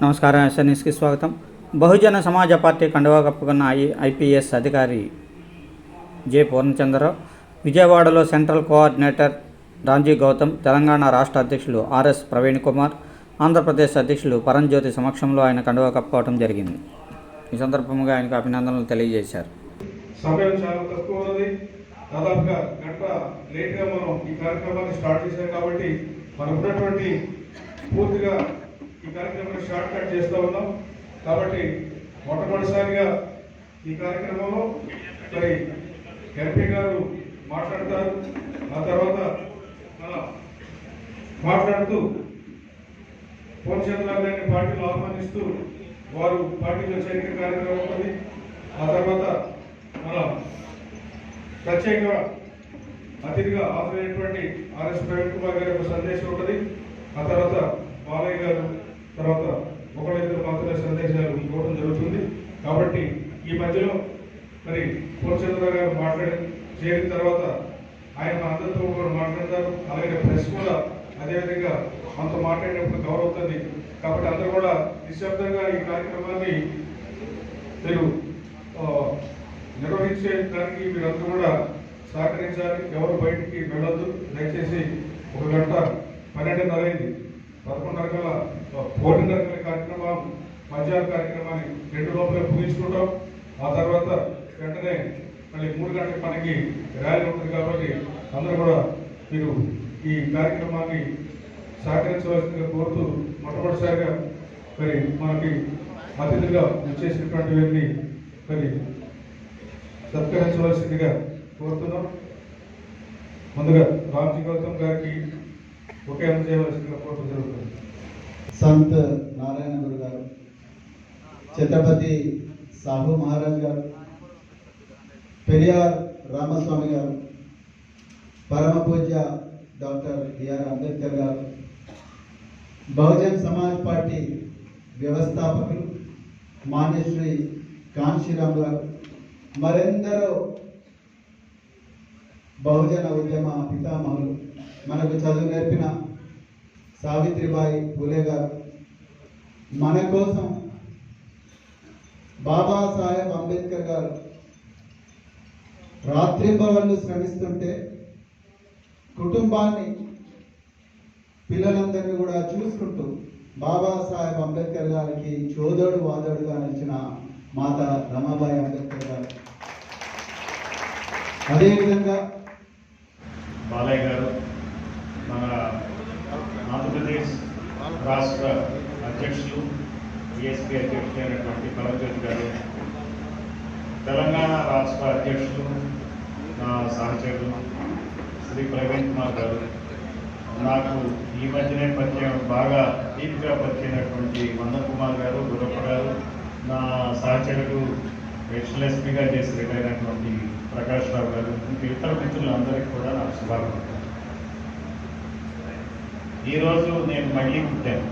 నమస్కారం. ఎస్ఎన్ఎస్కి స్వాగతం. బహుజన సమాజ పార్టీ కండువా కప్పుకున్న ఐపీఎస్ అధికారి జె పూర్ణచంద్రరావు, విజయవాడలో సెంట్రల్ కోఆర్డినేటర్ రాంజీ గౌతమ్, తెలంగాణ రాష్ట్ర అధ్యక్షులు ఆర్ఎస్ ప్రవీణ్ కుమార్, ఆంధ్రప్రదేశ్ అధ్యక్షులు పరంజ్యోతి సమక్షంలో ఆయన కండువా కప్పుకోవడం జరిగింది. ఈ సందర్భంగా ఆయనకు అభినందనలు తెలియజేశారు. సమయం చాలా తక్కువ ఉన్నది. దాదాపుగా గంట లేట్గా మనం ఈ కార్యక్రమాన్ని స్టార్ట్ చేశాం కాబట్టి మనకు ఉన్నటువంటి పూర్తిగా ఈ కార్యక్రమాన్ని షార్ట్ కట్ చేస్తూ ఉన్నాం. కాబట్టి మొట్టమొదటిసారిగా ఈ కార్యక్రమంలో మరి ఎంపీ గారు మాట్లాడతారు. ఆ తర్వాత మాట్లాడుతూ పూర్ణచంద్రరావు గారిని పార్టీలో ఆహ్వానిస్తూ వారు పార్టీలో చేరిక కార్యక్రమం ఉంటుంది. ఆ తర్వాత మన ప్రత్యేక అతిథిగా హాజరైనటువంటి ఆర్ఎస్ ప్రవీణ్ కుమార్ గారి ఒక సందేశం ఉంటుంది. ఆ తర్వాత బాలయ్య గారు, తర్వాత ఒకళ్ళిద్దరు మాత్రమే సందేశాలు ఇవ్వడం జరుగుతుంది. కాబట్టి ఈ మధ్యలో మరి పూర్ణచంద్రరావు గారు చేరిన తర్వాత ఆయన అందరితో కూడా మాట్లాడతారు. అలాగే ప్రెస్ కూడా అదేవిధంగా మనతో మాట్లాడేటప్పుడు గౌరవుతుంది. కాబట్టి అందరూ కూడా నిశ్శబ్దంగా ఈ కార్యక్రమాన్ని మీరు నిర్వహించడానికి మీరందరూ కూడా సహకరించాలి. ఎవరు బయటికి వెళ్ళొద్దు. దయచేసి 1 గంట 12:30 అయింది. 11:30 కార్యక్రమం మధ్యాహ్న కార్యక్రమాన్ని 2 లోపలే ముగించుకుంటాం. ఆ తర్వాత వెంటనే మళ్ళీ 3 గంటలకు మనకి ర్యాలీ ఉంటుంది. కాబట్టి అందరూ కూడా మీరు ఈ కార్యక్రమాన్ని సహకరించవలసిందిగా కోరుతూ మొట్టమొదటిసారిగా మరి మనకి అతిథిగా వచ్చేసినటువంటి వారిని మరి సత్కరించవలసిందిగా కోరుతున్నాం. ముందుగా రాంజీ గౌతమ్ గారికి ఒకే చేయవలసిందిగా కోరడం జరుగుతుంది. సంత్ నారాయణ గురు గారు, ఛత్రపతి సాహు మహారాజ్ గారు, పెరియార్ రామస్వామి గారు, పరమ పూజ్య డాక్టర్ బిఆర్ అంబేద్కర్ గారు, బహుజన్ సమాజ్ పార్టీ వ్యవస్థాపకులు మాన్యశ్రీ కాంశీరామ్ గారు, మరెందరో బహుజన ఉద్యమ పితామహులు, మనకు చదువు నేర్పిన సావిత్రిబాయి పూలే గారు, మన కోసం బాబాసాహెబ్ అంబేద్కర్ గారు రాత్రింబవళ్ళు శ్రమిస్తుంటే కుటుంబాన్ని, పిల్లలందరినీ కూడా చూసుకుంటూ బాబాసాహెబ్ అంబేద్కర్ గారికి చోదోడు వాదోడుగా నిలిచిన మాత రమాబాయి అంబేద్కర్ గారు, అదేవిధంగా బాలయ్య గారు, మన ఆంధ్రప్రదేశ్ రాష్ట్ర అధ్యక్షులు బిఎస్పీ అధ్యక్షులు అయినటువంటి పరంజ్యోతి గారు, తెలంగాణ రాష్ట్ర అధ్యక్షులు నా సహచరులు శ్రీ ప్రవీణ్ కుమార్ గారు, నాకు ఈ మధ్యనే బాగా డీప్గా పరిచయమైనటువంటి మందన్ కుమార్ గారు, గురప్ప గారు, నా సహచరుడు ఎక్స్ఎల్ఎస్పీగా చేసి రిటైర్ అయినటువంటి ప్రకాష్ రావు గారు, ఇంకా ఇతర మిత్రులందరికీ కూడా నాకు శుభాకాంక్షలు. ఈరోజు నేను మళ్ళీ పుట్టాను.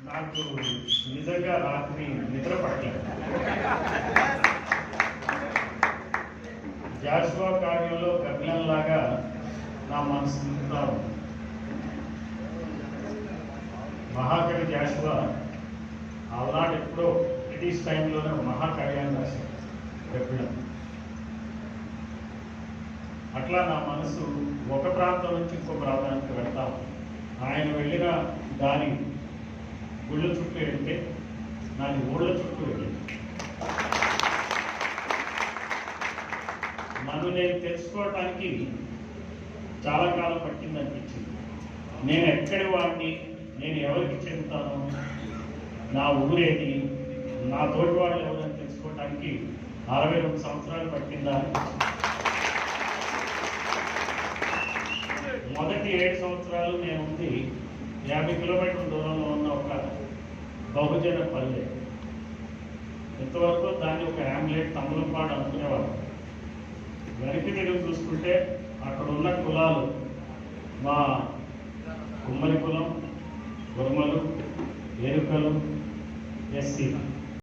నాకు నిజంగా రాత్రి నిద్ర పట్టలేదు. జాషువా కార్యంలో గగనంలాగా నా మనసు మహాకవి జాషువా ఆనాడు ఎప్పుడో బ్రిటిష్ టైంలోనే మహాకావ్యాన్ని రాశారు. అట్లా నా మనసు ఒక ప్రాంతం నుంచి ఇంకో ప్రాంతానికి వెళ్తాం. ఆయన వెళ్ళిన దాని గుళ్ళ చుట్టూ వెళ్తే నాది ఊళ్ళ చుట్టూ వెళ్ళింది. నన్ను నేను తెలుసుకోవటానికి చాలా కాలం పట్టింది అనిపించింది. నేను ఎక్కడి వాడిని, నేను ఎవరికి చెందుతాను, నా ఊరేది, నా తోటి వాళ్ళు ఎవరని తెలుసుకోవటానికి 62 సంవత్సరాలు పట్టిందా. మొదటి 7 సంవత్సరాలు నేను ఉంది 50 కిలోమీటర్ల దూరంలో ఉన్న ఒక బహుజన పల్లె. ఇంతవరకు దాన్ని ఒక హ్యామ్లెట్ తమ్ములపాడు అనుకునేవాడు. వెనక్కి తిరిగి చూసుకుంటే అక్కడ ఉన్న కులాలు మా కుమ్మరి కులం, గుర్మలు, ఎరుకలు, ఎస్సీ.